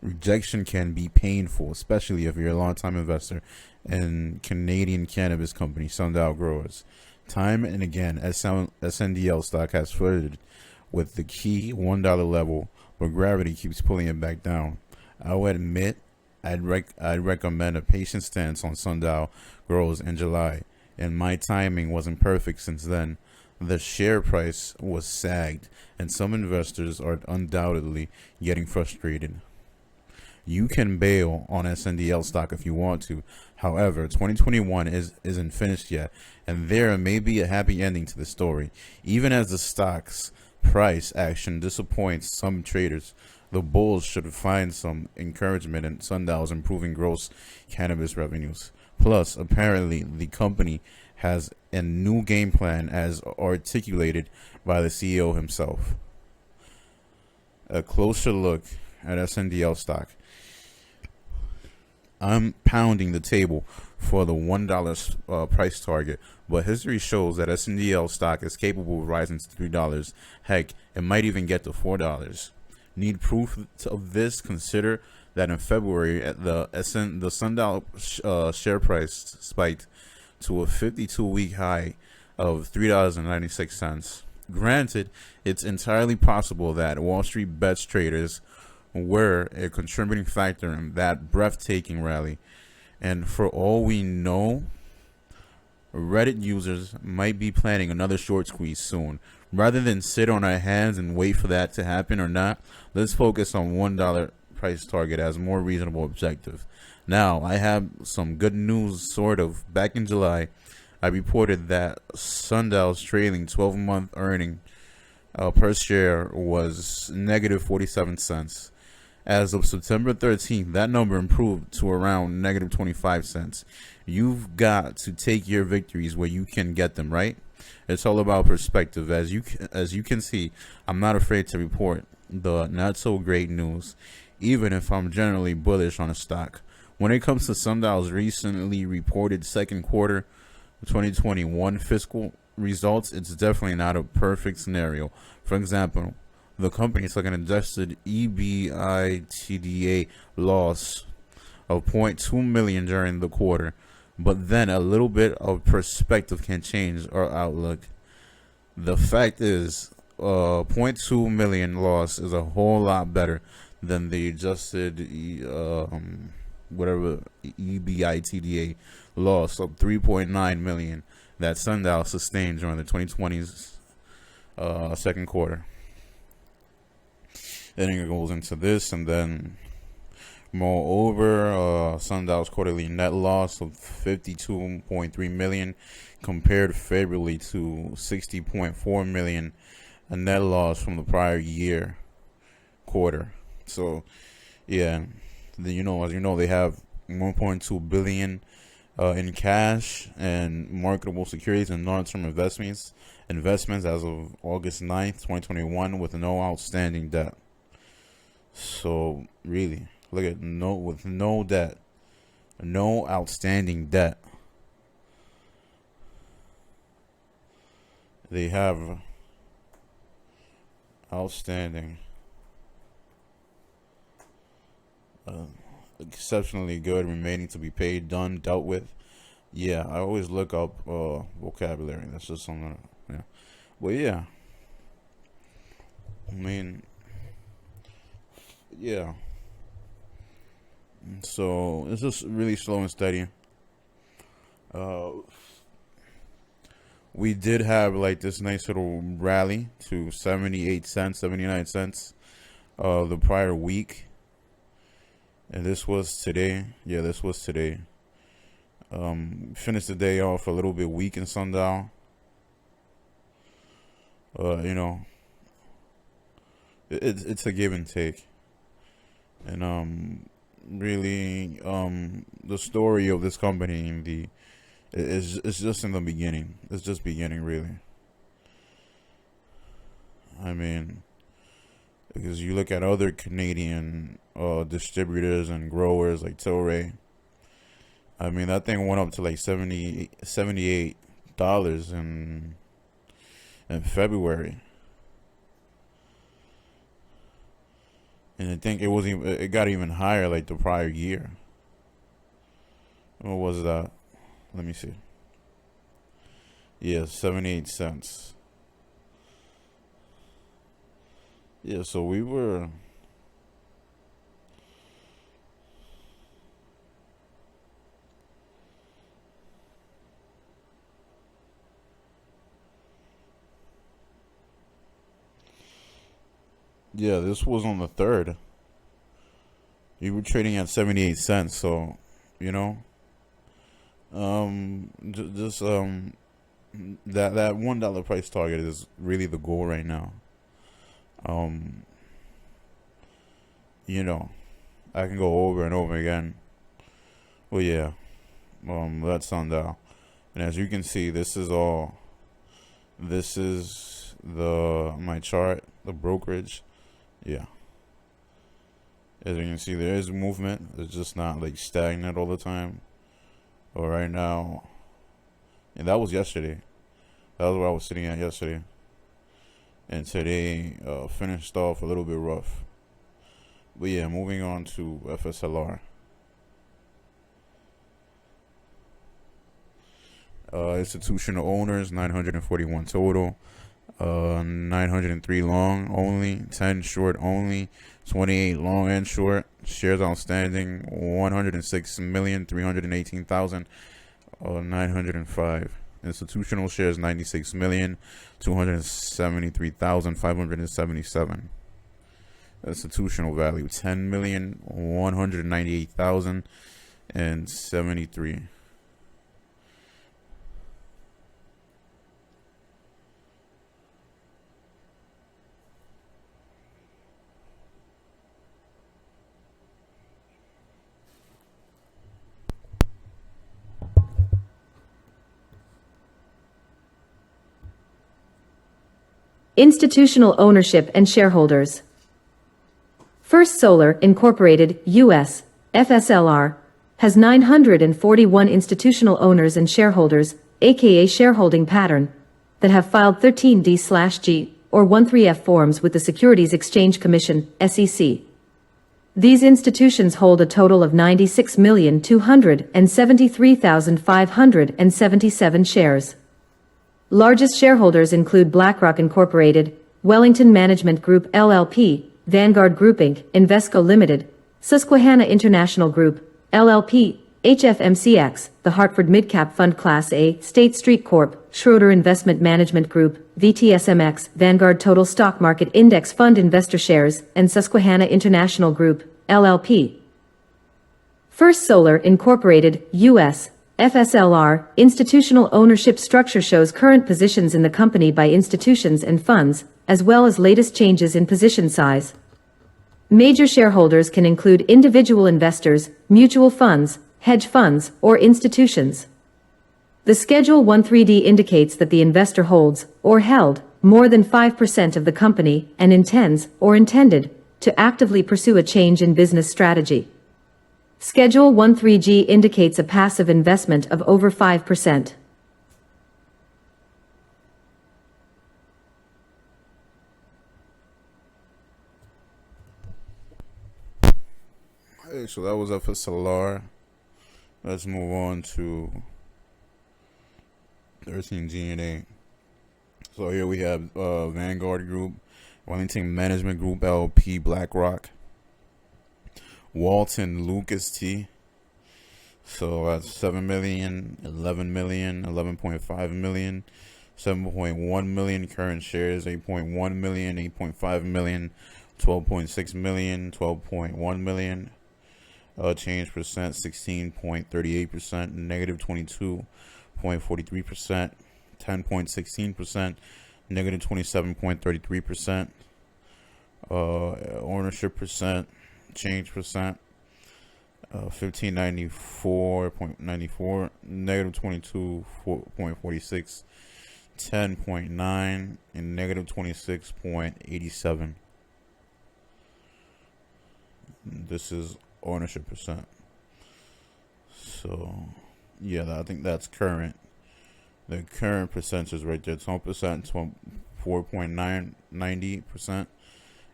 Rejection can be painful, especially if you're a long-time investor in Canadian cannabis company Sundial Growers. Time and again, SNDL stock has flirted with the key $1 level, but gravity keeps pulling it back down. I'll admit I'd recommend a patient stance on Sundial Growers in July, and my timing wasn't perfect since then. The share price was sagged, and some investors are undoubtedly getting frustrated. You can bail on SNDL stock if you want to. However, 2021 isn't finished yet, and there may be a happy ending to the story. Even as the stock's price action disappoints some traders, the bulls should find some encouragement in Sundial's improving gross cannabis revenues. Plus, apparently, the company has a new game plan as articulated by the CEO himself. A closer look at SNDL stock. I'm pounding the table for the $1 price target, but history shows that SNDL stock is capable of rising to $3. Heck, it might even get to $4. Need proof of this? Consider that in February, the Sundial share price spiked to a 52-week high of $3.96. Granted, it's entirely possible that Wall Street bets traders were a contributing factor in that breathtaking rally. And for all we know, Reddit users might be planning another short squeeze soon. Rather than sit on our hands and wait for that to happen or not, let's focus on $1 price target as a more reasonable objective. Now, I have some good news, sort of. Back in July, I reported that Sundial's trailing 12-month earning per share was negative 47 cents. As of September 13th, that number improved to around negative 25 cents. You've got to take your victories where you can get them, right? It's all about perspective. As you can see, I'm not afraid to report the not so great news, even if I'm generally bullish on a stock. When it comes to Sundial's recently reported second quarter 2021 fiscal results, it's definitely not a perfect scenario. For example, the company took an adjusted EBITDA loss of $0.2 million during the quarter, but then a little bit of perspective can change our outlook. The fact is, $0.2 million loss is a whole lot better than the adjusted EBITDA loss of $3.9 million that Sundial sustained during the 2020's second quarter. Then it goes into this, and then moreover, Sundial's quarterly net loss of $52.3 million compared favorably to $60.4 million, a net loss from the prior year quarter. So, yeah, as you know, they have $1.2 billion in cash and marketable securities and long-term investments as of August 9th, 2021, with no outstanding debt. So really, look at no debt, no outstanding debt. They have outstanding, exceptionally good, remaining to be paid, done, dealt with. Yeah, I always look up vocabulary. That's just something. Yeah, but yeah, I mean. Yeah. So it's just really slow and steady. We did have like this nice little rally to 78 cents, 79 cents the prior week. And this was today. Yeah, this was today. Finished the day off a little bit weak in Sundial. It's a give and take. And really, the story of this company it's just in the beginning. It's just beginning, really. I mean, because you look at other Canadian distributors and growers like Tilray. I mean, that thing went up to like $78 in February. And I think it got even higher like the prior year. What was that? Let me see. Yeah, 78 cents. Yeah, so we were. Yeah, this was on the 3rd. You were trading at 78 cents, so, you know, just that $1 price target is really the goal right now. Um, you know, I can go over and over again. Well, yeah, that's Sundial, and as you can see, this is my chart, the brokerage. Yeah. As you can see, there is movement. It's just not like stagnant all the time. But right now, and that was yesterday. That was where I was sitting at yesterday. And today finished off a little bit rough. But yeah, moving on to FSLR. Institutional owners, 941 total. 903 long only, 10 short only, 28 long and short. Shares outstanding, 106,318,905. Institutional shares, 96,273,577. Institutional value, 10,198,073. Institutional ownership and shareholders. First Solar, Incorporated, U.S., FSLR, has 941 institutional owners and shareholders, aka shareholding pattern, that have filed 13D/G or 13F forms with the Securities Exchange Commission, SEC. These institutions hold a total of 96,273,577 shares. Largest shareholders include BlackRock Incorporated, Wellington Management Group LLP, Vanguard Group Inc., Invesco Limited, Susquehanna International Group, LLP, HFMCX, the Hartford Midcap Fund Class A, State Street Corp., Schroeder Investment Management Group, VTSMX, Vanguard Total Stock Market Index Fund Investor Shares, and Susquehanna International Group, LLP. First Solar Incorporated, U.S., FSLR, institutional ownership structure shows current positions in the company by institutions and funds, as well as latest changes in position size. Major shareholders can include individual investors, mutual funds, hedge funds, or institutions. The Schedule 13D indicates that the investor holds, or held, more than 5% of the company and intends, or intended, to actively pursue a change in business strategy. Schedule 13G indicates a passive investment of over 5%. Hey, so that was FSLR. Let's move on to 13G&A. So here we have Vanguard Group, Wellington Management Group LP, BlackRock, Walton Lucas T. So that's 7 million, 11 million, 11.5 million, 7.1 million current shares, 8.1 million, 8.5 million, 12.6 million, 12.1 million. Change percent 16.38%, negative 22.43%, 10.16%, negative 27.33%. Ownership percent, change percent, 1594.94, negative 22.46, 10.9, and negative 26.87. This is ownership percent. So yeah, I think that's current. The current percentage right there, 12%, 4.990%,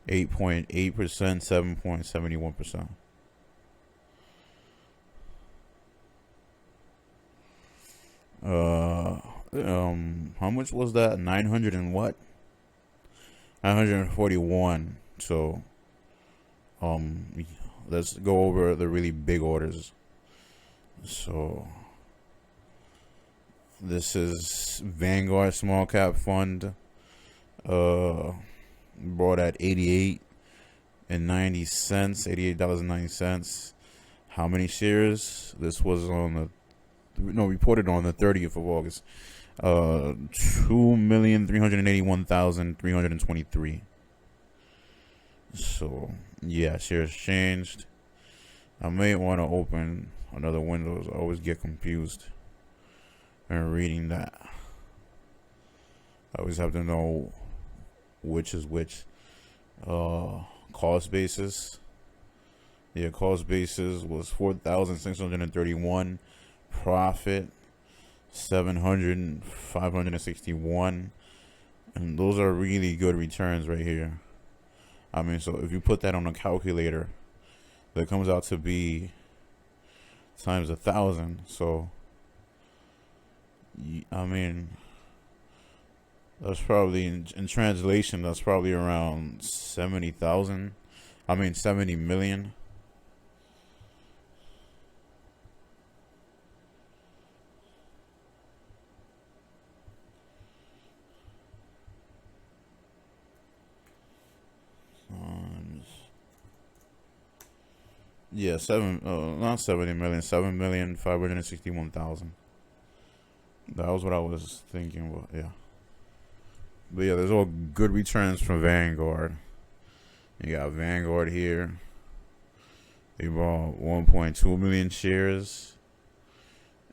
8.8%, 7.71%. How much was that? 900 and what? 941. So, let's go over the really big orders. So, this is Vanguard Small Cap Fund. Bought at $88.90. How many shares? This was reported on the 30th of August. 2,381,323. So yeah, shares changed. I may want to open another window. I always get confused and reading that. I always have to know which is which. Cost basis. Yeah, cost basis was 4,631. Profit 561. And those are really good returns right here. I mean, so if you put that on a calculator, that comes out to be times 1,000. So I mean, that's probably in translation, that's probably around 70,000. 70 million. Yeah, not 70 million, 7,561,000. That was what I was thinking about, yeah. But yeah, there's all good returns from Vanguard. You got Vanguard here. They bought 1.2 million shares.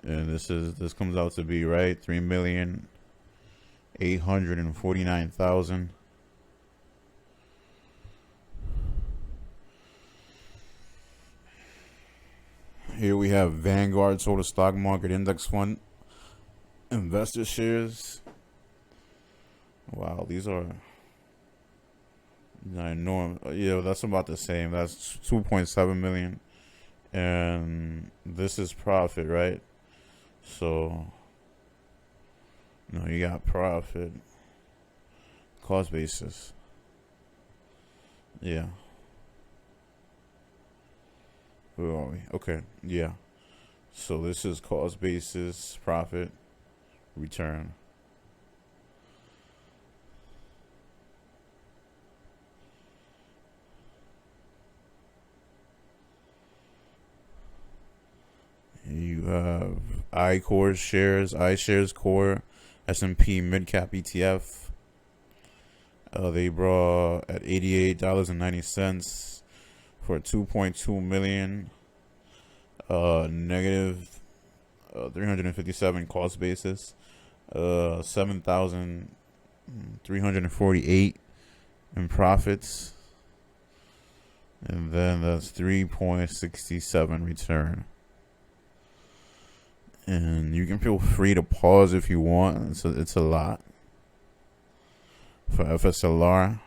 And this comes out to be right, 3,849,000. Here we have Vanguard Total Stock Market Index Fund investor shares. Wow, these are enormous. Yeah, that's about the same. That's 2.7 million. And this is profit, right? So, no, you got profit. Cost basis. Yeah. Where are we? Okay, yeah. So this is cost basis, profit, return. You have iCore shares, iShares Core, S&P Midcap ETF. They brought at $88.90 for 2.2 million. Negative 357 cost basis. 7,348 in profits. And then that's 3.67 return. And you can feel free to pause if you want. It's a lot. For FSLR.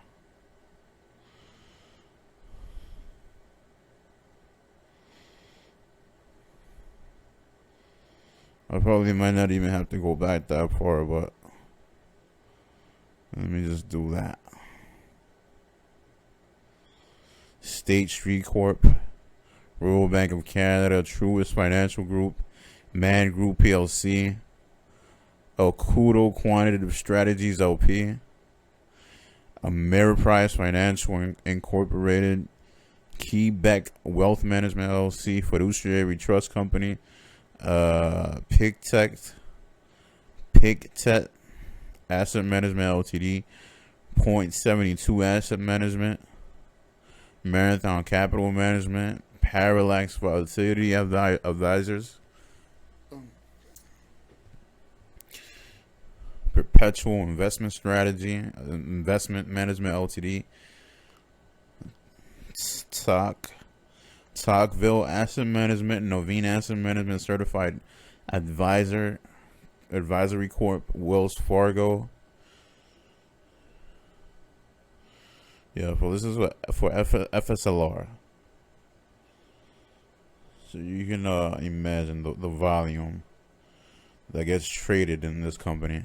I probably might not even have to go back that far, but let me just do that. State Street Corp, Royal Bank of Canada, Truist Financial Group, Man Group PLC, Okudo Quantitative Strategies LP, Ameriprise Financial Incorporated, Quebec Wealth Management LLC, Fiduciary Trust Company, Pictet Asset Management Ltd, .72 Asset Management, Marathon Capital Management, Parallax Volatility Advisors, Perpetual Investment Strategy, Investment Management Ltd, Tocqueville Asset Management, Novene Asset Management Certified Advisory Corp, Wells Fargo, Yeah, well, this is what for FSLR. So you can imagine the volume that gets traded in this company.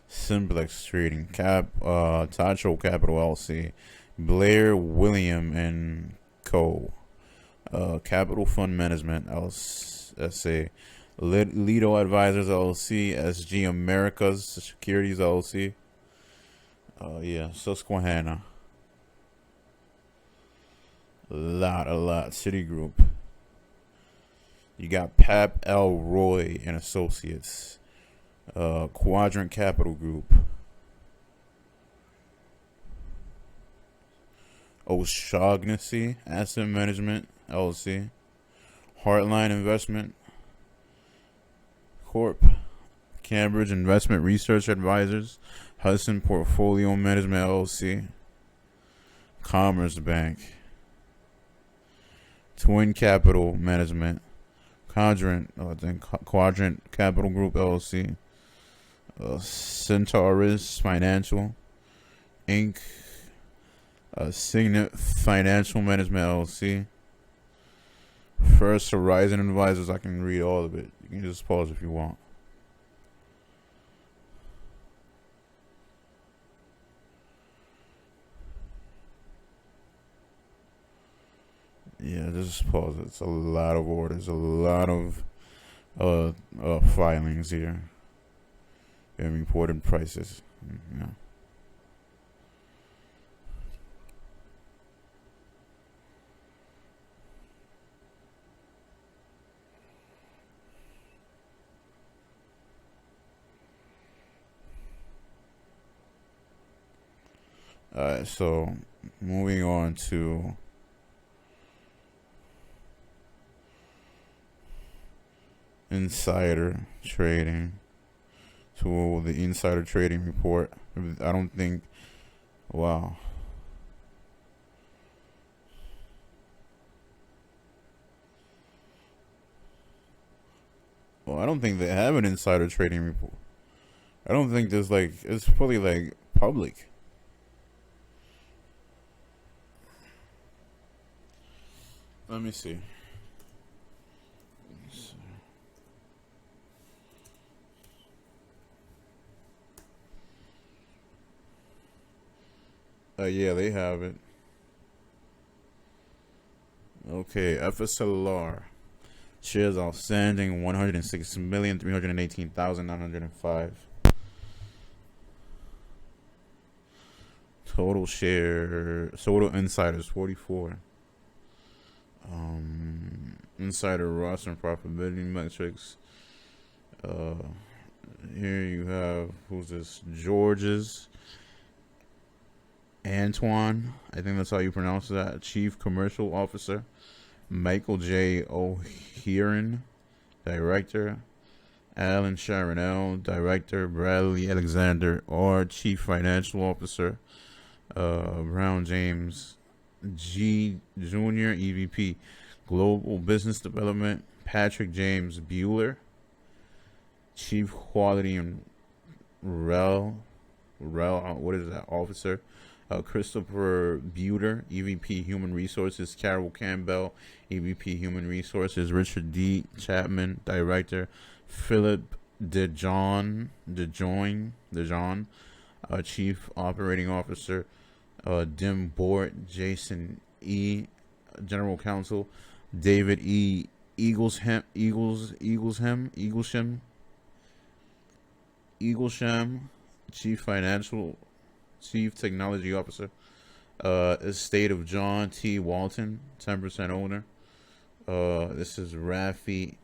Simplex Trading, Tacho Capital LC, Blair William and Co. Capital Fund Management LLC, Lido Advisors LLC, SG Americas Securities LLC. Susquehanna. A lot. Citigroup. You got Pap L. Roy and Associates. Quadrant Capital Group. O'Shaughnessy Asset Management LLC. Heartline Investment Corp. Cambridge Investment Research Advisors. Hudson Portfolio Management LLC. Commerce Bank. Twin Capital Management. Quadrant Capital Group LLC. Centaurus Financial Inc. Signet Financial Management LLC. First Horizon Advisors. I can read all of it. You can just pause if you want. Yeah, just pause it. It's a lot of orders, a lot of filings here, and reported prices. Yeah. Alright, so moving on to insider trading. To the insider trading report. I don't think. Wow. Well, I don't think they have an insider trading report. I don't think there's it's probably public. Let me see. Yeah, they have it. Okay, FSLR. Shares outstanding 106,318,905. Total insiders 44. Insider roster and profitability metrics. Here you have, who's this? George's Antoine, I think that's how you pronounce that. Chief Commercial Officer. Michael J. O'Hearn, Director. Alan Sharonell, Director. Bradley Alexander, R. Chief Financial Officer. Brown James G. Jr., EVP, Global Business Development. Patrick James Bueller, Chief Quality and Officer. Christopher Buter, EVP Human Resources. Carol Campbell, EVP Human Resources. Richard D. Chapman, Director. Philip DeJohn, Chief Operating Officer. Dim Bort, Jason E., General Counsel. David E. Eaglesham, Chief Technology Officer. Estate of John T. Walton, 10% owner. This is Rafi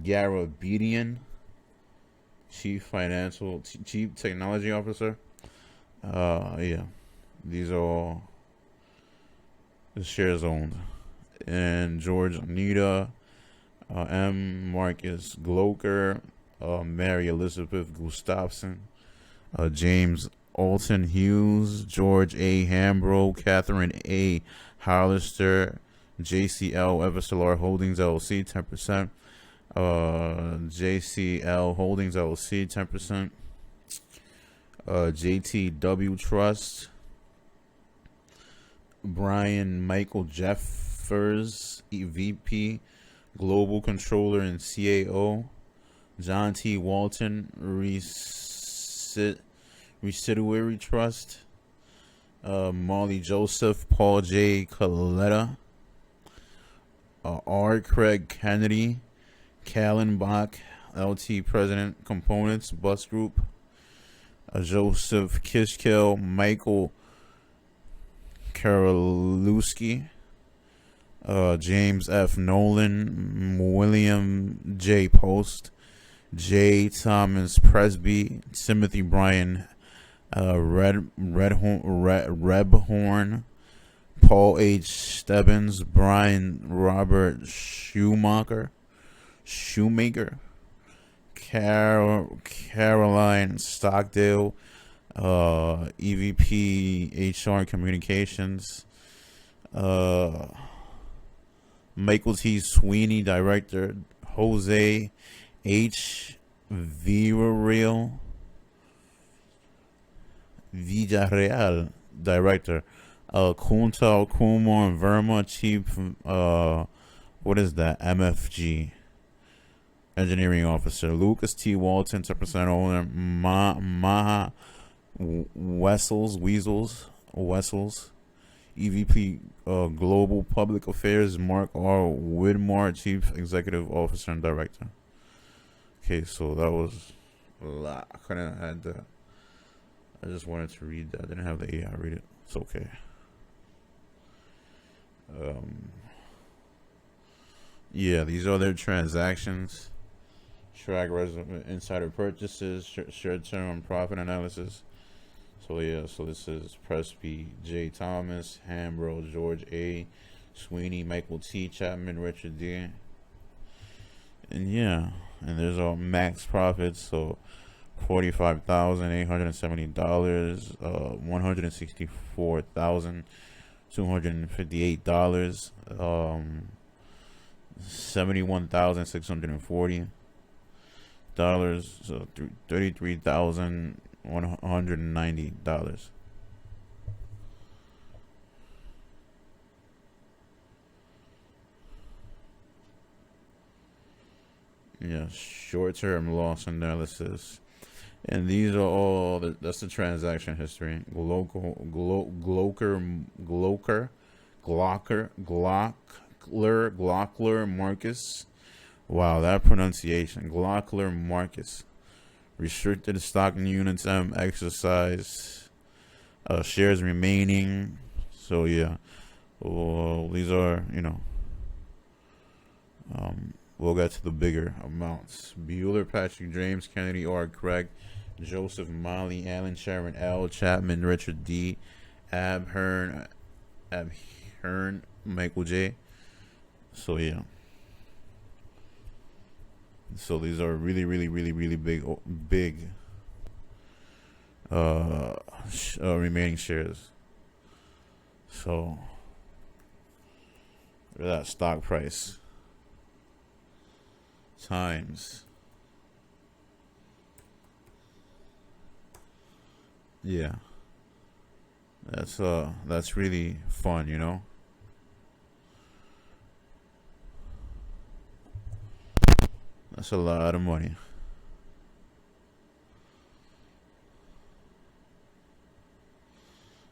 Garabedian, Chief Technology Officer. These are all the shares owned. And George Anita, M. Marcus Gloker, Mary Elizabeth Gustafson, James Alton Hughes, George A. Hambro, Catherine A. Hollister, JCL FSLR Holdings LLC, 10%. JCL Holdings LLC, 10%. JTW Trust, Brian Michael Jeffers, EVP, Global Controller and CAO, John T. Walton, Residuary Trust, Molly Joseph, Paul J. Coletta, R. Craig Kennedy, Kallenbach, LT President, Components, Bus Group, Joseph Kishkill, Michael Karolewski, James F. Nolan, William J. Post, J. Thomas Presby, Timothy Bryan Rebhorn, Paul H. Stebbins, Brian Robert Shoemaker, Caroline Stockdale, EVP HR Communications, Michael T. Sweeney, Director, Jose H. Villarreal, Director, Kuntal Kumar Verma, Chief, what is that, MFG, Engineering Officer, Lucas T. Walton, 10% owner, Maha Wessels, EVP Global Public Affairs, Mark R. Widmar, Chief Executive Officer and Director. Okay, so that was a lot. I couldn't add that. I just wanted to read that. I didn't have the AI read it. It's okay. Yeah, these are their transactions. Track insider purchases, short-term profit analysis. So yeah, so this is Presby, J. Thomas, Hambro, George A. Sweeney, Michael T. Chapman, Richard D. And yeah, and there's all max profits. So $45,870, $164,258, $71,640, so $33,190. Yeah, short-term loss analysis. And these are all, that's the transaction history. Glockler Marcus. Wow, that pronunciation. Glockler Marcus. Restricted stock units, exercise. Shares remaining. So, yeah. Well, these are, we'll get to the bigger amounts. Bueller, Patrick, James, Kennedy, R. Craig, Joseph, Molly, Alan, Sharon, L. Chapman, Richard D. Abhern, Michael J. So yeah. So these are really, really, really, really big remaining shares. So that stock price times, yeah, that's really fun. That's a lot of money.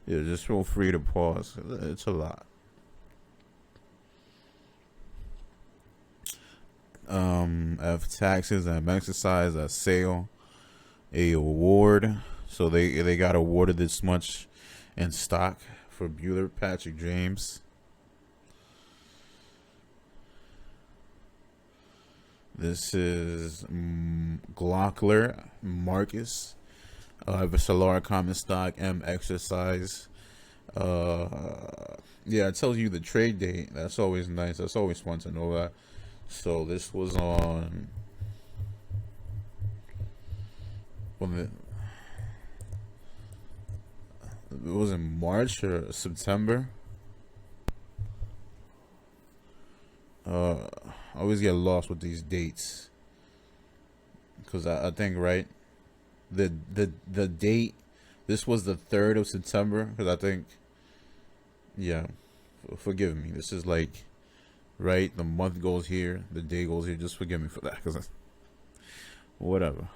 Yeah, just feel free to pause. It's a lot. F taxes, M exercise, a sale, a award. So they got awarded this much in stock for Bueller, Patrick, James. This is Glockler Marcus, FSLR common stock, M exercise. Yeah, it tells you the trade date. That's always nice. That's always fun to know that. So this was on it was in March or September. I always get lost with these dates because I think, right, the date This was the 3rd of September, because I think, yeah, forgive me. This is like, right, the month goes here, the day goes here. Just forgive me for that, because whatever.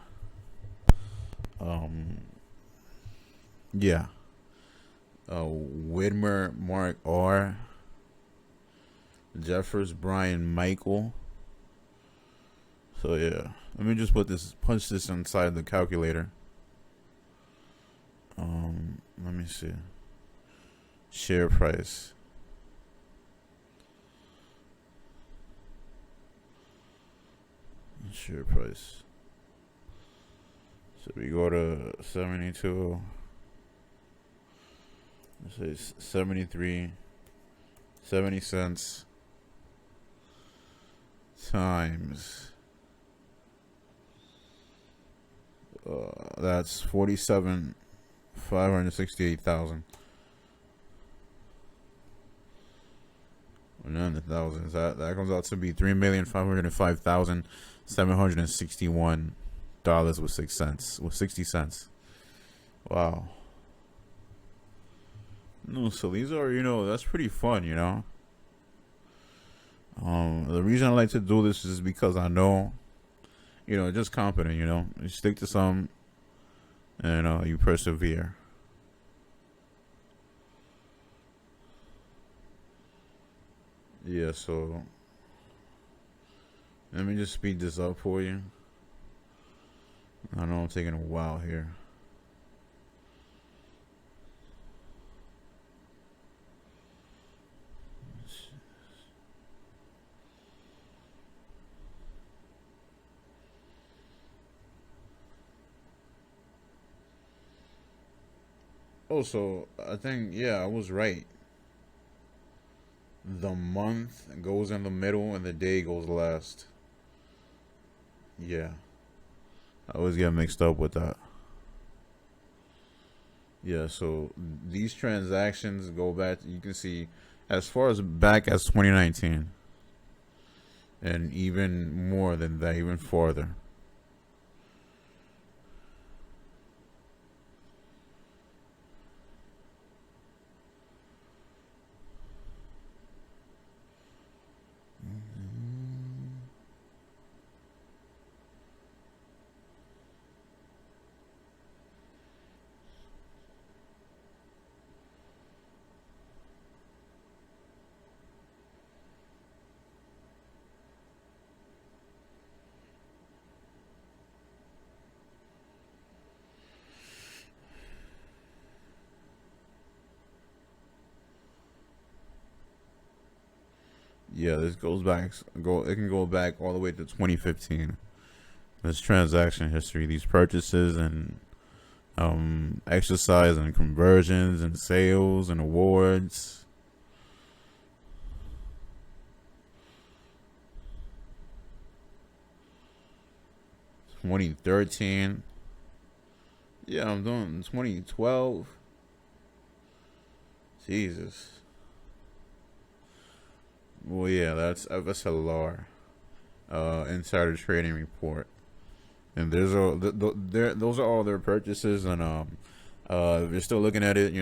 Yeah. Widmer Mark R. Jeffers Brian Michael. So yeah, let me just punch this inside the calculator. Let me see. Share price. Share price. So we go to 72. Let's say 73, 70 cents times. That's 568,000. $100,000. That comes out to be $3,505,761 with 60 cents. Wow. No, so these are, that's pretty fun, The reason I like to do this is because I know, just confident, you stick to something and you persevere. Yeah, so let me just speed this up for you. I know I'm taking a while here. Oh, so I think, yeah, I was right. The month goes in the middle and the day goes last. Yeah. I always get mixed up with that. Yeah, so these transactions go back, you can see, as far as back as 2019. And even more than that, even farther. Yeah, this goes back. It can go back all the way to 2015. This transaction history, these purchases and exercise and conversions and sales and awards. – 2013. Yeah, I'm doing 2012. Jesus. Well, yeah, that's FSLR, insider trading report, and those are all their purchases, and if you're still looking at it,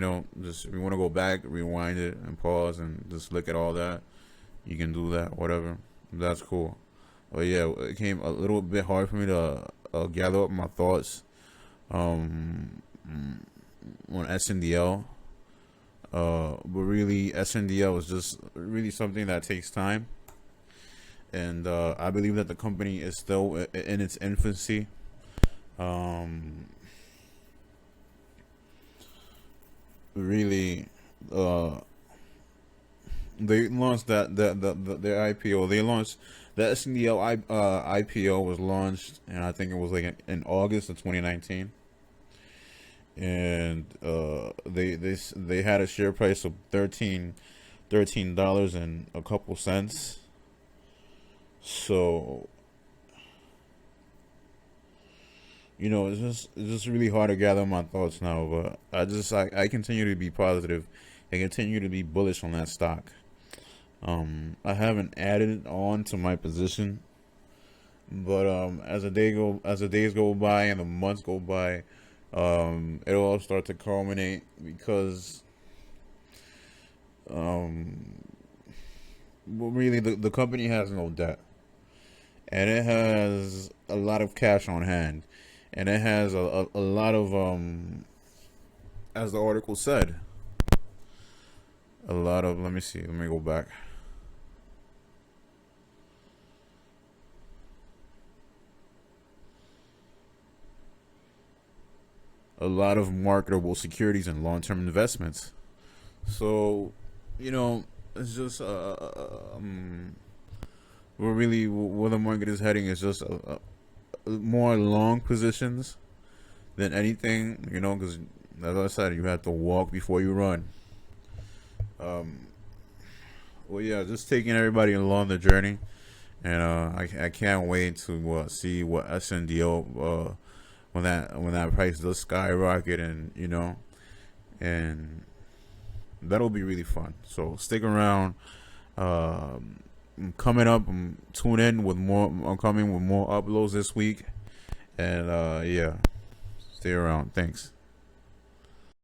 just if you want to go back, rewind it, and pause, and just look at all that, you can do that, whatever. That's cool. But yeah, it came a little bit hard for me to gather up my thoughts on SNDL. But really, SNDL is just really something that takes time. And I believe that the company is still in its infancy. Really, they launched their IPO. They launched the SNDL IPO was launched, and I think it was like in August of 2019. And they had a share price of $13 and a couple cents. So it's just really hard to gather my thoughts now, but I continue to be positive. I continue to be bullish on that stock. I haven't added it on to my position, but as the days go by and the months go by, It'll all start to culminate because well, really the company has no debt, and it has a lot of cash on hand, and it has a lot of as the article said, a lot of, let me see, let me go back. A lot of marketable securities and long-term investments. So, it's just we're really, where the market is heading is just more long positions than anything. Because as I said, you have to walk before you run. Well, yeah, just taking everybody along the journey, and I can't wait to see what SNDL when that price does skyrocket, and that'll be really fun. So stick around. Coming up, tune in with more. I'm coming with more uploads this week, and yeah, stay around. Thanks.